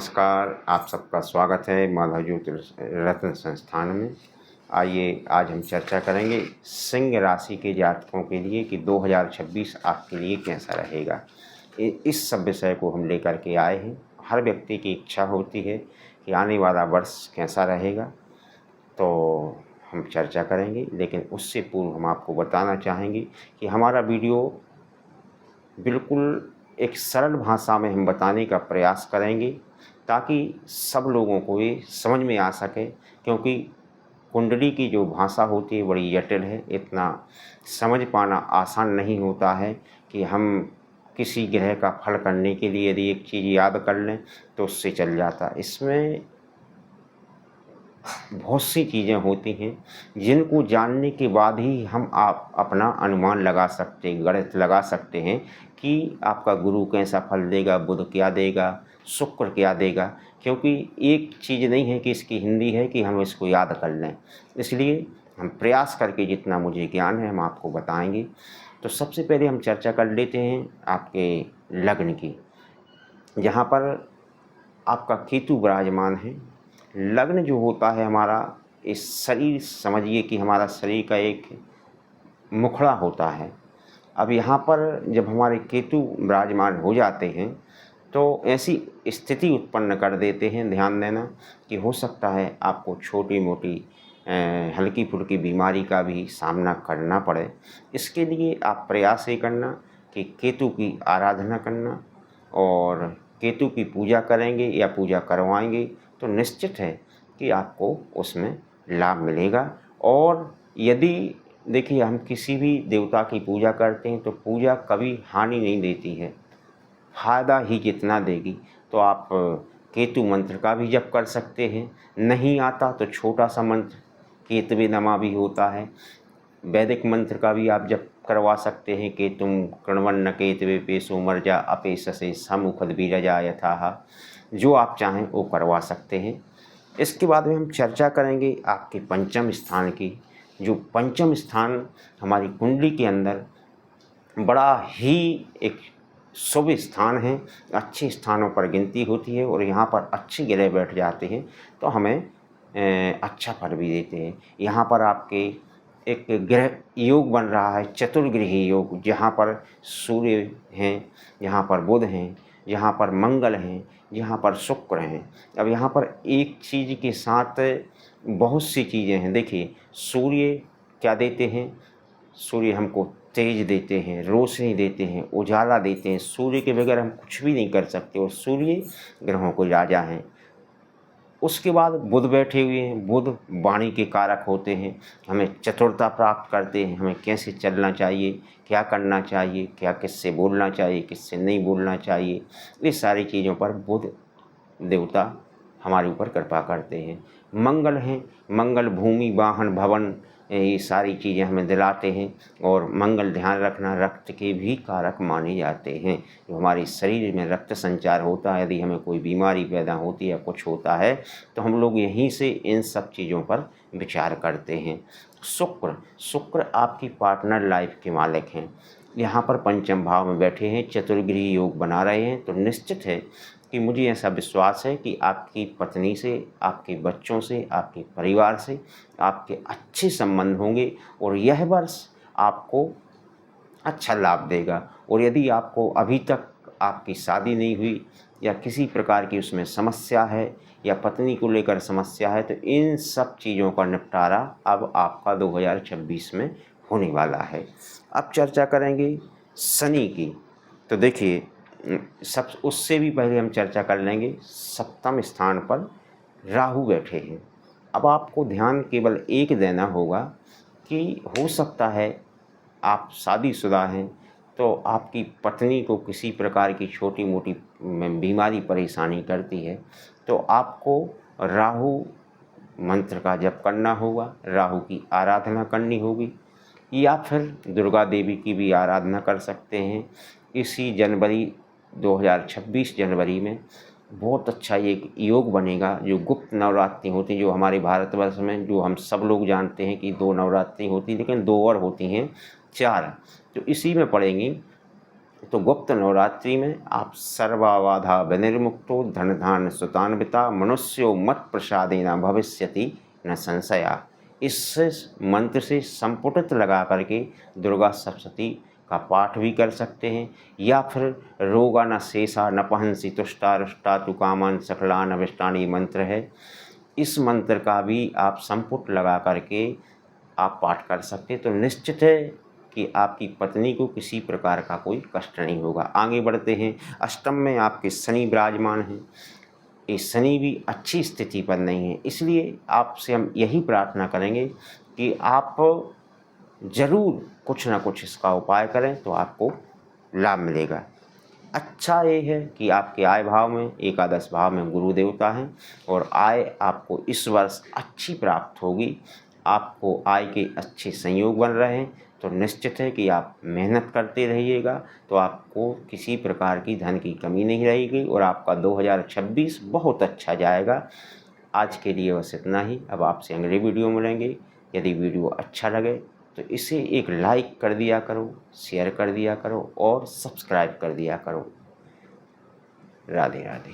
नमस्कार, आप सबका स्वागत है माधव ज्योति रत्न संस्थान में। आइए आज हम चर्चा करेंगे सिंह राशि के जातकों के लिए कि 2026 आपके लिए कैसा रहेगा। इस सब विषय को हम लेकर के आए हैं। हर व्यक्ति की इच्छा होती है कि आने वाला वर्ष कैसा रहेगा, तो हम चर्चा करेंगे। लेकिन उससे पूर्व हम आपको बताना चाहेंगे कि हमारा वीडियो बिल्कुल एक सरल भाषा में हम बताने का प्रयास करेंगे ताकि सब लोगों को ये समझ में आ सके, क्योंकि कुंडली की जो भाषा होती है बड़ी जटिल है। इतना समझ पाना आसान नहीं होता है कि हम किसी ग्रह का फल करने के लिए यदि एक चीज़ याद कर लें तो उससे चल जाता। इसमें बहुत सी चीज़ें होती हैं जिनको जानने के बाद ही हम आप अपना अनुमान लगा सकते, गणित लगा सकते हैं कि आपका गुरु कैसा फल देगा, बुध क्या देगा, शुक्र क्या देगा। क्योंकि एक चीज़ नहीं है कि इसकी हिंदी है कि हम इसको याद कर लें। इसलिए हम प्रयास करके जितना मुझे ज्ञान है हम आपको बताएंगे। तो सबसे पहले हम चर्चा कर लेते हैं आपके लग्न की, जहाँ पर आपका केतु विराजमान है। लग्न जो होता है हमारा, इस शरीर समझिए कि हमारा शरीर का एक मुखड़ा होता है। अब यहाँ पर जब हमारे केतु विराजमान हो जाते हैं तो ऐसी स्थिति उत्पन्न कर देते हैं, ध्यान देना, कि हो सकता है आपको छोटी मोटी हल्की फुल्की बीमारी का भी सामना करना पड़े। इसके लिए आप प्रयास ये करना कि केतु की आराधना करना, और केतु की पूजा करेंगे या पूजा करवाएंगे तो निश्चित है कि आपको उसमें लाभ मिलेगा। और यदि देखिए हम किसी भी देवता की पूजा करते हैं तो पूजा कभी हानि नहीं देती है, फायदा ही जितना देगी। तो आप केतु मंत्र का भी जप कर सकते हैं। नहीं आता तो छोटा सा मंत्र केतवे नमा भी होता है, वैदिक मंत्र का भी आप जप करवा सकते हैं कि तुम कृण्वन्न केतवे पेशो मर्जा अपेश से समुखद बीरजा यथाहा, जो आप चाहें वो करवा सकते हैं। इसके बाद में हम चर्चा करेंगे आपके पंचम स्थान की। जो पंचम स्थान हमारी कुंडली के अंदर बड़ा ही एक शुभ स्थान है, अच्छे स्थानों पर गिनती होती है, और यहाँ पर अच्छे ग्रह बैठ जाते हैं तो हमें अच्छा फल भी देते हैं। यहाँ पर आपके एक ग्रह योग बन रहा है, चतुर्ग्रही योग, जहाँ पर सूर्य हैं, यहाँ पर बुध हैं, यहाँ पर मंगल हैं, यहाँ पर शुक्र हैं। अब यहाँ पर एक चीज़ के साथ बहुत सी चीज़ें हैं। देखिए सूर्य क्या देते हैं, सूर्य हमको तेज देते हैं, रोशनी देते हैं, उजाला देते हैं। सूर्य के बगैर हम कुछ भी नहीं कर सकते, और सूर्य ग्रहों के राजा हैं। उसके बाद बुध बैठे हुए हैं। बुध वाणी के कारक होते हैं, हमें चतुरता प्राप्त करते हैं, हमें कैसे चलना चाहिए, क्या करना चाहिए, क्या किससे बोलना चाहिए, किससे नहीं बोलना चाहिए, ये सारी चीज़ों पर बुध देवता हमारे ऊपर कृपा करते हैं। मंगल हैं, मंगल भूमि वाहन भवन ये सारी चीज़ें हमें दिलाते हैं। और मंगल ध्यान रखना रक्त के भी कारक माने जाते हैं। जो हमारे शरीर में रक्त संचार होता है, यदि हमें कोई बीमारी पैदा होती है, कुछ होता है, तो हम लोग यहीं से इन सब चीज़ों पर विचार करते हैं। शुक्र आपकी पार्टनर लाइफ के मालिक हैं। यहाँ पर पंचम भाव में बैठे हैं, चतुर्ग्रही योग बना रहे हैं। तो निश्चित है कि मुझे ऐसा विश्वास है कि आपकी पत्नी से, आपके बच्चों से, आपके परिवार से आपके अच्छे संबंध होंगे, और यह वर्ष आपको अच्छा लाभ देगा। और यदि आपको अभी तक आपकी शादी नहीं हुई या किसी प्रकार की उसमें समस्या है या पत्नी को लेकर समस्या है, तो इन सब चीज़ों का निपटारा अब आपका 2026 में होने वाला है। अब चर्चा करेंगे शनि की। तो देखिए सब उससे भी पहले हम चर्चा कर लेंगे, सप्तम स्थान पर राहु बैठे हैं। अब आपको ध्यान केवल एक देना होगा कि हो सकता है आप शादीशुदा हैं तो आपकी पत्नी को किसी प्रकार की छोटी मोटी बीमारी परेशानी करती है, तो आपको राहु मंत्र का जप करना होगा, राहु की आराधना करनी होगी, या फिर दुर्गा देवी की भी आराधना कर सकते हैं। इसी 2026 जनवरी में बहुत अच्छा एक योग बनेगा। जो गुप्त नवरात्रि होती हैं, जो हमारे भारतवर्ष में, जो हम सब लोग जानते हैं कि 2 नवरात्रि होती, लेकिन 2 और होती हैं 4, तो इसी में पड़ेंगी तो गुप्त नवरात्रि में आप सर्वाबाधा विनिर्मुक्तो धन धान सुतान्विता मनुष्यो मत प्रसादेन भविष्यति न संशया। इस मंत्र से संपुटित लगा करके दुर्गा सप्तशती का पाठ भी कर सकते हैं, या फिर रोगा न शेषा न पहंसी तुष्टा रुष्टा तु कामान सकलान अभिष्टानी मंत्र है। इस मंत्र का भी आप संपुट लगा करके आप पाठ कर सकते हैं, तो निश्चित है कि आपकी पत्नी को किसी प्रकार का कोई कष्ट नहीं होगा। आगे बढ़ते हैं। अष्टम में आपके शनि विराजमान हैं। ये शनि भी अच्छी स्थिति पर नहीं है, इसलिए आपसे हम यही प्रार्थना करेंगे कि आप ज़रूर कुछ ना कुछ इसका उपाय करें तो आपको लाभ मिलेगा। अच्छा ये है कि आपके आय भाव में एकादश भाव में गुरु देवता हैं और आय आपको इस वर्ष अच्छी प्राप्त होगी। आपको आय के अच्छे संयोग बन रहे हैं, तो निश्चित है कि आप मेहनत करते रहिएगा तो आपको किसी प्रकार की धन की कमी नहीं रहेगी और आपका 2026 बहुत अच्छा जाएगा। आज के लिए बस इतना ही। अब आपसे अगले वीडियो में मिलेंगे। यदि वीडियो अच्छा लगे तो इसे एक लाइक कर दिया करो, शेयर कर दिया करो और सब्सक्राइब कर दिया करो। राधे राधे।